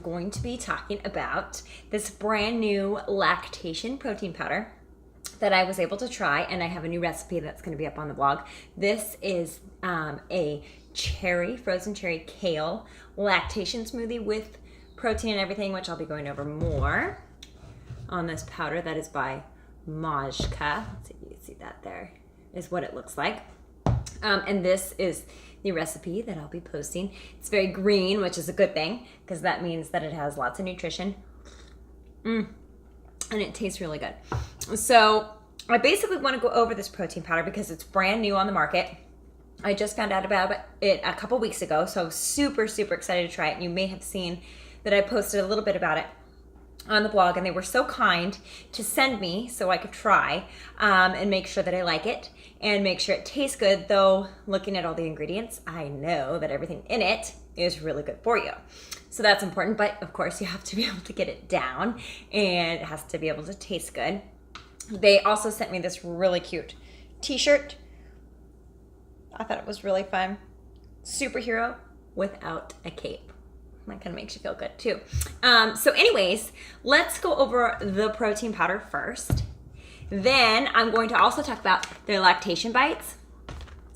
going to be talking about this brand new lactation protein powder that I was able to try, and I have a new recipe that's going to be up on the blog. This is a frozen cherry kale lactation smoothie with protein and everything, which I'll be going over more on this powder. That is by Majka. Let's see if you can see that there is what it looks like. And this is the recipe that I'll be posting. It's very green, which is a good thing because that means that it has lots of nutrition. And it tastes really good. So I basically want to go over this protein powder because it's brand new on the market. I just found out about it a couple weeks ago, so I was super, super excited to try it. And you may have seen that I posted a little bit about it on the blog, and they were so kind to send me so I could try and make sure that I like it and make sure it tastes good, though looking at all the ingredients, I know that everything in it is really good for you. So that's important, but of course you have to be able to get it down and it has to be able to taste good. They also sent me this really cute t-shirt. I thought it was really fun. Superhero without a cape. That kind of makes you feel good too. So anyways, let's go over the protein powder first. Then I'm going to also talk about their Lactation Bites.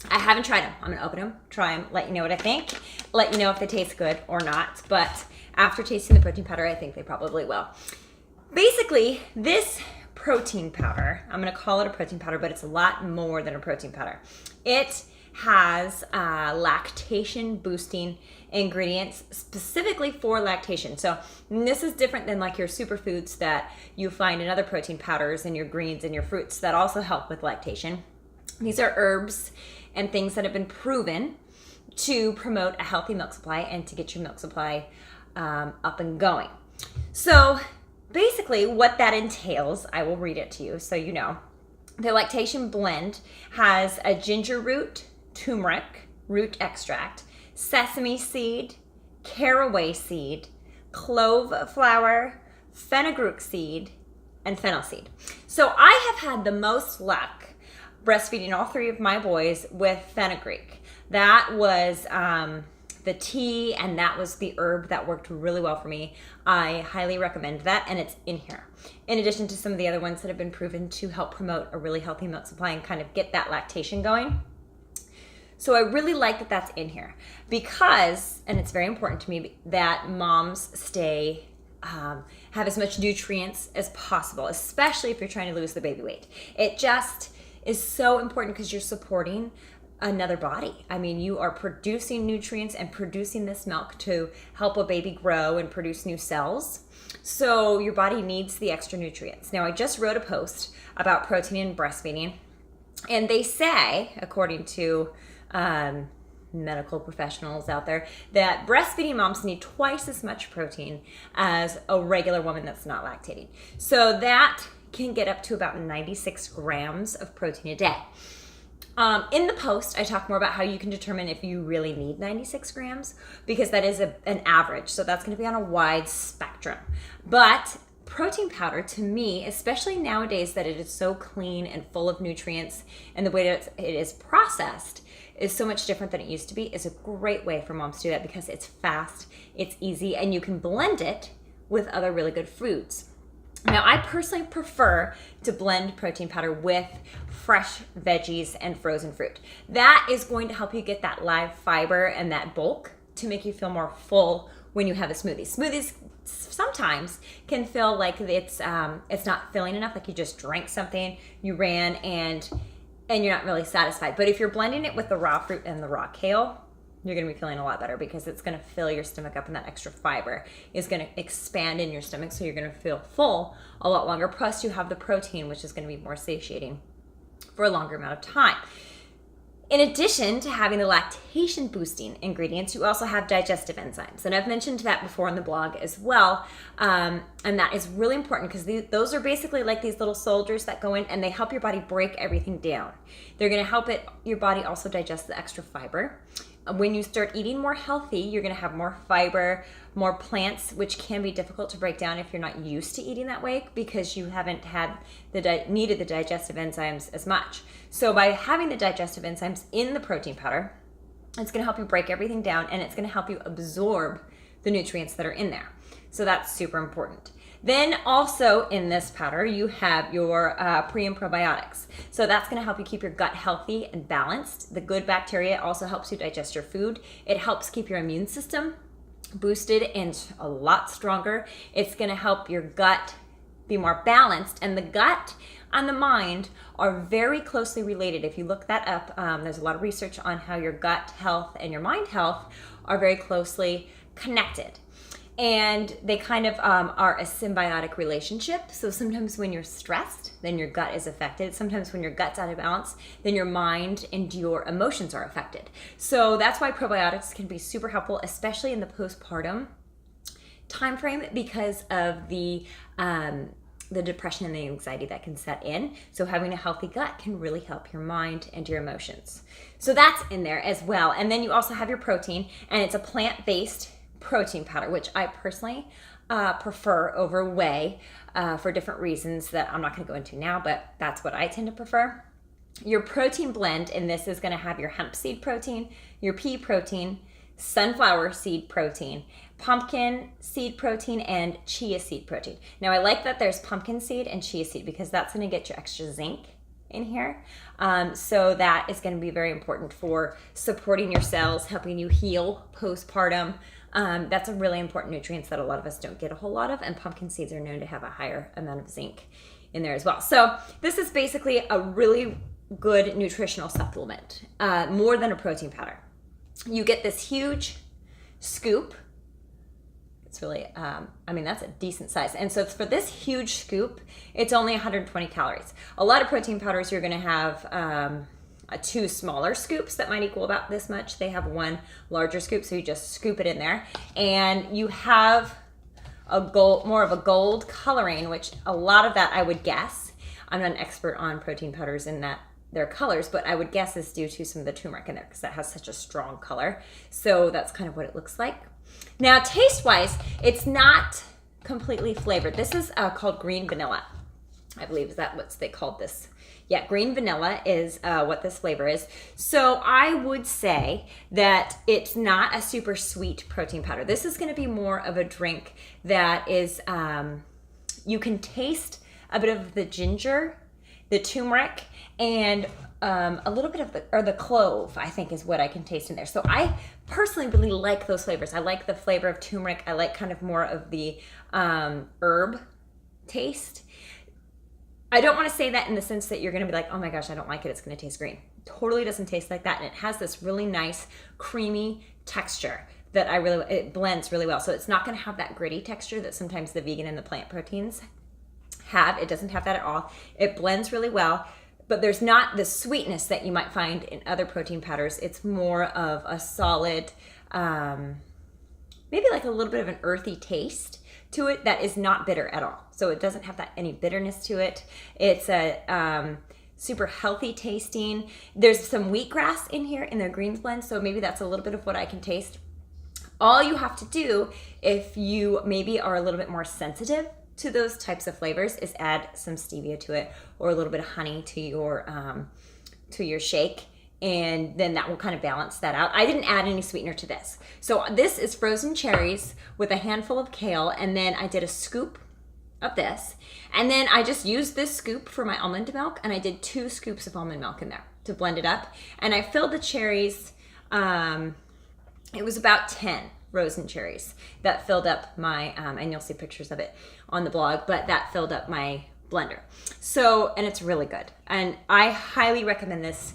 I haven't tried them. I'm gonna open them, try them, let you know what I think, let you know if they taste good or not. But after tasting the protein powder, I think they probably will. Basically, this protein powder, I'm gonna call it a protein powder, but it's a lot more than a protein powder. It has lactation boosting ingredients specifically for lactation. So this is different than like your superfoods that you find in other protein powders and your greens and your fruits that also help with lactation. These are herbs and things that have been proven to promote a healthy milk supply and to get your milk supply up and going. So basically what that entails, I will read it to you so you know. The Lactation Blend has a ginger root, turmeric root extract, sesame seed, caraway seed, clove flower, fenugreek seed, and fennel seed. So I have had the most luck breastfeeding all three of my boys with fenugreek. That was the tea, and that was the herb that worked really well for me. I highly recommend that, and it's in here. In addition to some of the other ones that have been proven to help promote a really healthy milk supply and kind of get that lactation going. So I really like that that's in here because, and it's very important to me, that moms stay, have as much nutrients as possible, especially if you're trying to lose the baby weight. It just is so important because you're supporting another body. I mean, you are producing nutrients and producing this milk to help a baby grow and produce new cells. So your body needs the extra nutrients. Now, I just wrote a post about protein and breastfeeding, and they say, according to medical professionals out there, that breastfeeding moms need twice as much protein as a regular woman that's not lactating. So that can get up to about 96 grams of protein a day. In the post, I talk more about how you can determine if you really need 96 grams because that is an average. So that's going to be on a wide spectrum. But protein powder, to me, especially nowadays that it is so clean and full of nutrients and the way that it is processed is so much different than it used to be, is a great way for moms to do that because it's fast, it's easy, and you can blend it with other really good foods. Now, I personally prefer to blend protein powder with fresh veggies and frozen fruit. That is going to help you get that live fiber and that bulk to make you feel more full when you have a smoothie. Smoothies sometimes can feel like it's not filling enough, like you just drank something, you ran, and you're not really satisfied. But if you're blending it with the raw fruit and the raw kale, you're going to be feeling a lot better because it's going to fill your stomach up, and that extra fiber is going to expand in your stomach, so you're going to feel full a lot longer. Plus, you have the protein, which is going to be more satiating for a longer amount of time. In addition to having the lactation boosting ingredients, you also have digestive enzymes. And I've mentioned that before in the blog as well. And that is really important because those are basically like these little soldiers that go in and they help your body break everything down. They're going to help your body also digest the extra fiber. When you start eating more healthy, you're going to have more fiber, more plants, which can be difficult to break down if you're not used to eating that way because you haven't had needed the digestive enzymes as much. So by having the digestive enzymes in the protein powder, it's going to help you break everything down, and it's going to help you absorb the nutrients that are in there. So that's super important. Then also in this powder, you have your pre and probiotics. So that's gonna help you keep your gut healthy and balanced. The good bacteria also helps you digest your food. It helps keep your immune system boosted and a lot stronger. It's gonna help your gut be more balanced, and the gut and the mind are very closely related. If you look that up, there's a lot of research on how your gut health and your mind health are very closely connected. And they kind of are a symbiotic relationship. So sometimes when you're stressed, then your gut is affected. Sometimes when your gut's out of balance, then your mind and your emotions are affected. So that's why probiotics can be super helpful, especially in the postpartum time frame, because of the depression and the anxiety that can set in. So having a healthy gut can really help your mind and your emotions. So that's in there as well. And then you also have your protein, and it's a plant-based protein powder, which I personally prefer over whey for different reasons that I'm not going to go into now, but that's what I tend to prefer. Your protein blend in this is going to have your hemp seed protein, your pea protein, sunflower seed protein, pumpkin seed protein, and chia seed protein. Now I like that there's pumpkin seed and chia seed because that's going to get your extra zinc in here. So that is going to be very important for supporting your cells, helping you heal postpartum. That's a really important nutrient that a lot of us don't get a whole lot of, and pumpkin seeds are known to have a higher amount of zinc in there as well. So this is basically a really good nutritional supplement, more than a protein powder. You get this huge scoop. It's really, I mean, that's a decent size. And so for this huge scoop, it's only 120 calories. A lot of protein powders, you're gonna have two smaller scoops that might equal about this much. They have one larger scoop, so you just scoop it in there. And you have more of a gold coloring, which a lot of that I would guess, I'm not an expert on protein powders in that their colors, but I would guess is due to some of the turmeric in there because that has such a strong color. So that's kind of what it looks like. Now, taste-wise, it's not completely flavored. This is called green vanilla, I believe. Is that what they called this? Yeah, green vanilla is what this flavor is. So I would say that it's not a super sweet protein powder. This is gonna be more of a drink that is, you can taste a bit of the ginger, the turmeric, and a little bit of the clove, I think is what I can taste in there. So I personally really like those flavors. I like the flavor of turmeric. I like kind of more of the herb taste. I don't want to say that in the sense that you're going to be like, oh my gosh, I don't like it, it's going to taste green. Totally doesn't taste like that. And it has this really nice creamy texture that it blends really well. So it's not going to have that gritty texture that sometimes the vegan and the plant proteins have. It doesn't have that at all. It blends really well, but there's not the sweetness that you might find in other protein powders. It's more of a solid, maybe like a little bit of an earthy taste to it that is not bitter at all. So it doesn't have any bitterness to it. It's a super healthy tasting. There's some wheatgrass in here in the greens blend, so maybe that's a little bit of what I can taste. All you have to do, if you maybe are a little bit more sensitive to those types of flavors, is add some stevia to it or a little bit of honey to your shake, and then that will kind of balance that out. I didn't add any sweetener to this. So this is frozen cherries with a handful of kale, and then I did a scoop of this, and then I just used this scoop for my almond milk, and I did 2 scoops of almond milk in there to blend it up, and I filled the cherries, it was about 10 frozen cherries that filled up my, and you'll see pictures of it on the blog, but that filled up my blender. So, and it's really good. And I highly recommend this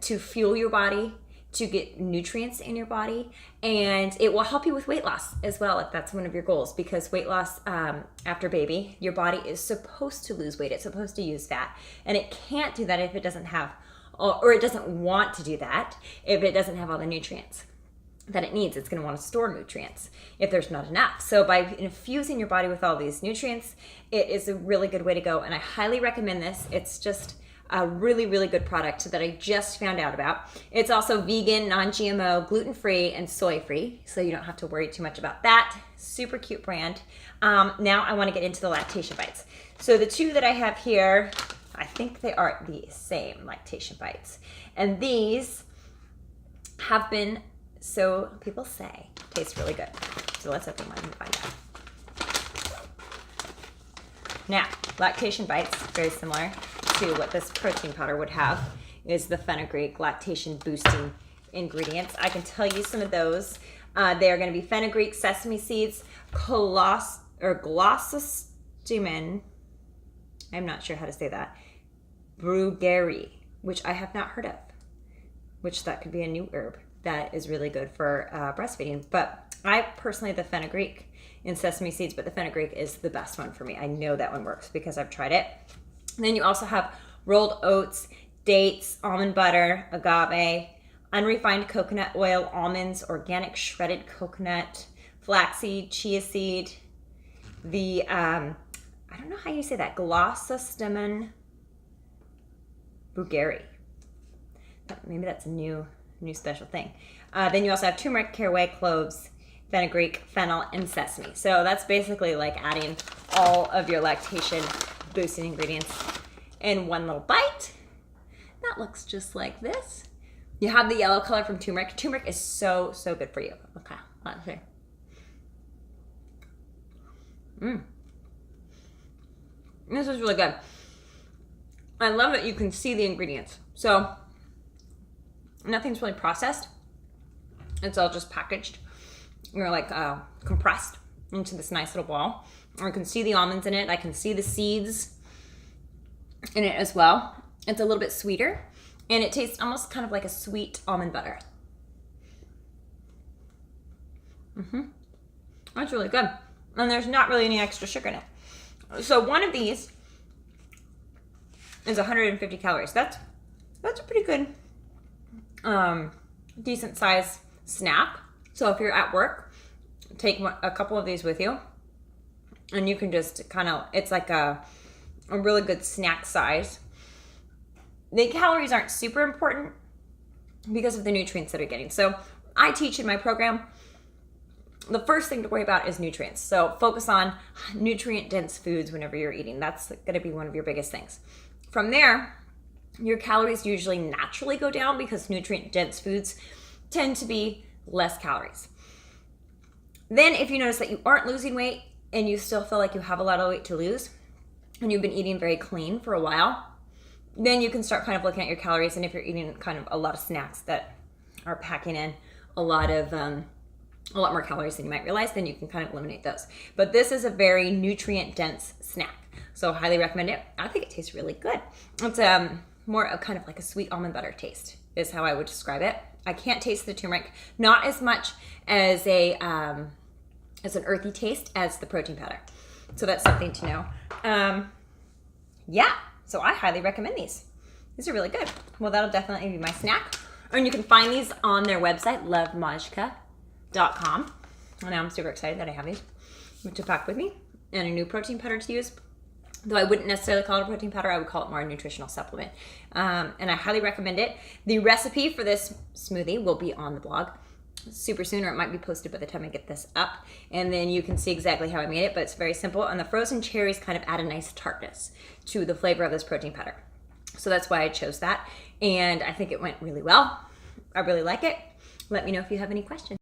to fuel your body, to get nutrients in your body, and it will help you with weight loss as well if that's one of your goals, because weight loss after baby, your body is supposed to lose weight. It's supposed to use fat, and it can't do that if it doesn't have, or it doesn't want to do that if it doesn't have all the nutrients that it needs. It's going to want to store nutrients if there's not enough. So by infusing your body with all these nutrients, it is a really good way to go, and I highly recommend this. It's just a really, really good product that I just found out about. It's also vegan, non-GMO, gluten-free, and soy-free, so you don't have to worry too much about that. Super cute brand. Now I want to get into the Lactation Bites. So the 2 that I have here, I think they are the same Lactation Bites. And these have been, so people say, taste really good. So let's open one and find out. Now, Lactation Bites, very similar to what this protein powder would have, is the fenugreek lactation boosting ingredients. I can tell you some of those. They are going to be fenugreek, sesame seeds, glossostemon, I'm not sure how to say that, brugueri, which I have not heard of, which that could be a new herb that is really good for breastfeeding. But I personally, the fenugreek and sesame seeds, but the fenugreek is the best one for me. I know that one works because I've tried it. And then you also have rolled oats, dates, almond butter, agave, unrefined coconut oil, almonds, organic shredded coconut, flaxseed, chia seed, the, I don't know how you say that, glossostemon brugueri. Maybe that's a new special thing. Then you also have turmeric, caraway, cloves, fenugreek, fennel, and sesame. So that's basically like adding all of your lactation boosting ingredients in one little bite. That looks just like this. You have the yellow color from turmeric. Turmeric is so good for you. Okay, let's see. This is really good. I love that you can see the ingredients. So nothing's really processed. It's all just packaged. You're like compressed into this nice little ball. I can see the almonds in it. I can see the seeds in it as well. It's a little bit sweeter, and it tastes almost kind of like a sweet almond butter. That's really good. And there's not really any extra sugar in it. So one of these is 150 calories. That's a pretty good, decent size snack. So if you're at work, take a couple of these with you, and you can just kind of, it's like a really good snack size. The calories aren't super important because of the nutrients that you're getting. So I teach in my program, the first thing to worry about is nutrients. So focus on nutrient-dense foods whenever you're eating. That's going to be one of your biggest things. From there, your calories usually naturally go down because nutrient-dense foods tend to be less calories. Then if you notice that you aren't losing weight and you still feel like you have a lot of weight to lose and you've been eating very clean for a while, then you can start kind of looking at your calories. And if you're eating kind of a lot of snacks that are packing in a lot more calories than you might realize, then you can kind of eliminate those. But this is a very nutrient dense snack, so highly recommend it. I think it tastes really good. It's more of kind of like a sweet almond butter taste is how I would describe it. I can't taste the turmeric, not as much as an earthy taste as the protein powder. So that's something to know. Yeah, so I highly recommend these. These are really good. Well, that'll definitely be my snack. And you can find these on their website, lovemajka.com. And I'm super excited that I have these to pack with me and a new protein powder to use. Though I wouldn't necessarily call it a protein powder, I would call it more a nutritional supplement. And I highly recommend it. The recipe for this smoothie will be on the blog super soon, or it might be posted by the time I get this up. And then you can see exactly how I made it, but it's very simple. And the frozen cherries kind of add a nice tartness to the flavor of this protein powder. So that's why I chose that. And I think it went really well. I really like it. Let me know if you have any questions.